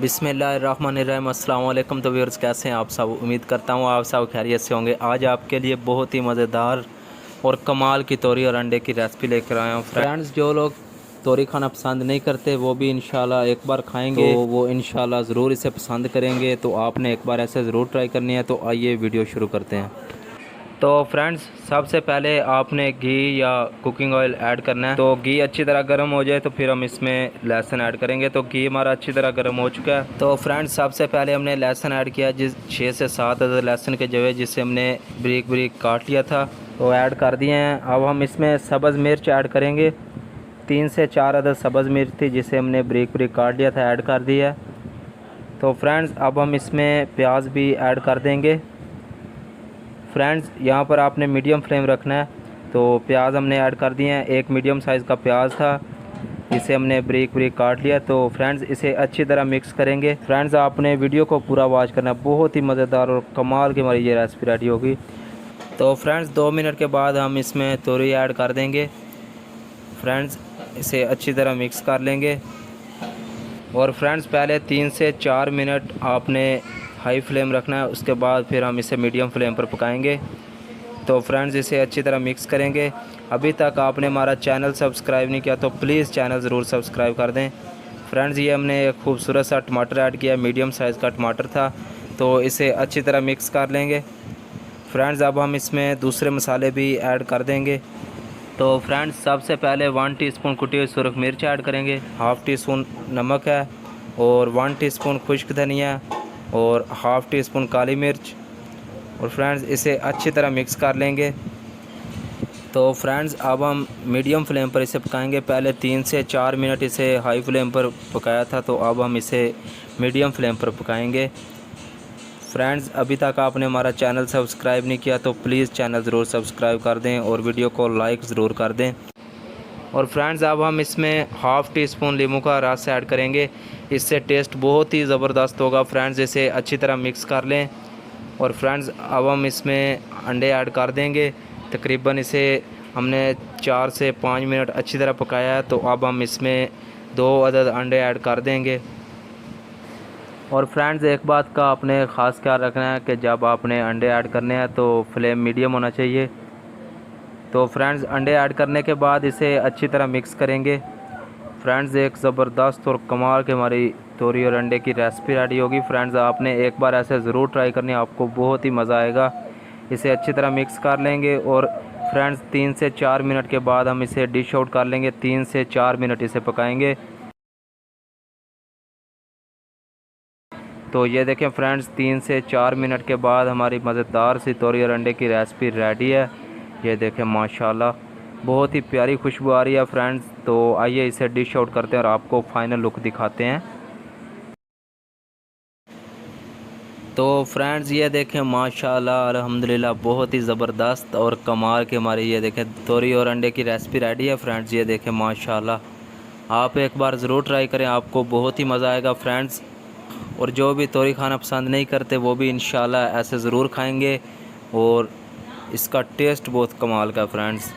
बिस्मिल्लाहिर्रहमानिर्रहीम। अस्सलाम वालेकुम। तो व्यूअर्स, कैसे हैं आप सब? उम्मीद करता हूँ आप सब खैरियत से होंगे। आज आपके लिए बहुत ही मज़ेदार और कमाल की तोरी और अंडे की रेसिपी लेकर आया हूँ। फ्रेंड्स, जो लोग तोरी खाना पसंद नहीं करते वो भी इंशाल्लाह एक बार खाएंगे तो वो इंशाल्लाह ज़रूर इसे पसंद करेंगे। तो आपने एक बार ऐसे ज़रूर ट्राई करनी है। तो आइए वीडियो शुरू करते हैं। तो फ्रेंड्स, सबसे पहले आपने घी या कुकिंग ऑयल ऐड करना है। तो घी अच्छी तरह गर्म हो जाए तो फिर हम इसमें लहसुन ऐड करेंगे। तो घी हमारा अच्छी तरह गर्म हो चुका है। तो फ्रेंड्स, सबसे पहले हमने लहसुन ऐड किया, जिस 6 से 7 अदद लहसुन के जवे जिसे हमने बारीक बारीक काट लिया था, तो ऐड कर दिए हैं। अब हम इसमें सब्ज़ मिर्च ऐड करेंगे। 3 से 4 अदद सब्ज़ मिर्च थी जिसे हमने बारीक बारीक काट लिया था, ऐड कर दिया है। तो फ्रेंड्स, अब हम इसमें प्याज भी ऐड कर देंगे। फ्रेंड्स, यहाँ पर आपने मीडियम फ्लेम रखना है। तो प्याज हमने ऐड कर दिए हैं। एक मीडियम साइज़ का प्याज था, इसे हमने बारीक बारीक काट लिया। तो फ्रेंड्स, इसे अच्छी तरह मिक्स करेंगे। फ्रेंड्स, आपने वीडियो को पूरा वॉच करना है, बहुत ही मज़ेदार और कमाल की हमारी ये रेसिपी रेडी होगी। तो फ्रेंड्स, 2 मिनट के बाद हम इसमें तोरी ऐड कर देंगे। फ्रेंड्स, इसे अच्छी तरह मिक्स कर लेंगे। और फ्रेंड्स, पहले 3 से 4 मिनट आपने हाई फ्लेम रखना है, उसके बाद फिर हम इसे मीडियम फ्लेम पर पकाएंगे। तो फ्रेंड्स, इसे अच्छी तरह मिक्स करेंगे। अभी तक आपने हमारा चैनल सब्सक्राइब नहीं किया तो प्लीज़ चैनल ज़रूर सब्सक्राइब कर दें। फ्रेंड्स, ये हमने एक खूबसूरत सा टमाटर ऐड किया, मीडियम साइज़ का टमाटर था। तो इसे अच्छी तरह मिक्स कर लेंगे। फ्रेंड्स, अब हम इसमें दूसरे मसाले भी ऐड कर देंगे। तो फ्रेंड्स, सबसे पहले 1 टीस्पून कुटी हुई सुरख मिर्च ऐड करेंगे, हाफ़ टी स्पून नमक है, और 1 टीस्पून खुश्क धनिया, और हाफ़ टी स्पून काली मिर्च। और फ्रेंड्स, इसे अच्छी तरह मिक्स कर लेंगे। तो फ्रेंड्स, अब हम मीडियम फ्लेम पर इसे पकाएंगे। पहले 3 से 4 मिनट इसे हाई फ्लेम पर पकाया था, तो अब हम इसे मीडियम फ्लेम पर पकाएंगे। फ्रेंड्स, अभी तक आपने हमारा चैनल सब्सक्राइब नहीं किया तो प्लीज़ चैनल ज़रूर सब्सक्राइब कर दें और वीडियो को लाइक ज़रूर कर दें। और फ्रेंड्स, अब हम इसमें हाफ़ टी स्पून नींबू का रस ऐड करेंगे, इससे टेस्ट बहुत ही ज़बरदस्त होगा। फ्रेंड्स, इसे अच्छी तरह मिक्स कर लें। और फ्रेंड्स, अब हम इसमें अंडे ऐड कर देंगे। तकरीबन इसे हमने 4 से 5 मिनट अच्छी तरह पकाया है। तो अब हम इसमें 2 अदद अंडे ऐड कर देंगे। और फ्रेंड्स, एक बात का आपने ख़ास ख्याल रखना है कि जब आपने अंडे ऐड करने हैं तो फ्लेम मीडियम होना चाहिए। तो फ्रेंड्स, अंडे ऐड करने के बाद इसे अच्छी तरह मिक्स करेंगे। फ्रेंड्स, एक ज़बरदस्त और कमाल की हमारी तोरी और अंडे की रेसिपी रेडी होगी। फ्रेंड्स, आपने एक बार ऐसे ज़रूर ट्राई करनी है, आपको बहुत ही मज़ा आएगा। इसे अच्छी तरह मिक्स कर लेंगे। और फ्रेंड्स, 3 से 4 मिनट के बाद हम इसे डिश आउट कर लेंगे। 3 से 4 मिनट इसे पकाएंगे। तो ये देखें फ्रेंड्स, 3 से 4 मिनट के बाद हमारी मज़ेदार सी तोरी और अंडे की रेसिपी रेडी है। ये देखें, माशाल्लाह बहुत ही प्यारी खुशबू आ रही है। फ्रेंड्स, तो आइए इसे डिश आउट करते हैं और आपको फाइनल लुक दिखाते हैं। तो फ्रेंड्स, ये देखें माशाल्लाह अल्हम्दुलिल्लाह बहुत ही ज़बरदस्त और कमाल की हमारी ये देखें तोरी और अंडे की रेसिपी रेडी है। फ्रेंड्स, ये देखें माशाल्लाह, आप एक बार ज़रूर ट्राई करें, आपको बहुत ही मज़ा आएगा। फ्रेंड्स, और जो भी तोरी खाना पसंद नहीं करते वो भी इंशाल्लाह ऐसे ज़रूर खाएंगे और इसका टेस्ट बहुत कमाल का। फ्रेंड्स,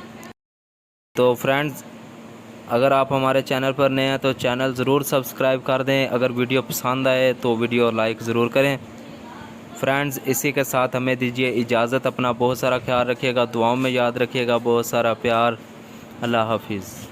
तो फ्रेंड्स, अगर आप हमारे चैनल पर नए हैं तो चैनल ज़रूर सब्सक्राइब कर दें। अगर वीडियो पसंद आए तो वीडियो लाइक ज़रूर करें। फ्रेंड्स, इसी के साथ हमें दीजिए इजाज़त। अपना बहुत सारा ख्याल रखिएगा, दुआओं में याद रखिएगा, बहुत सारा प्यार। अल्लाह हाफिज़।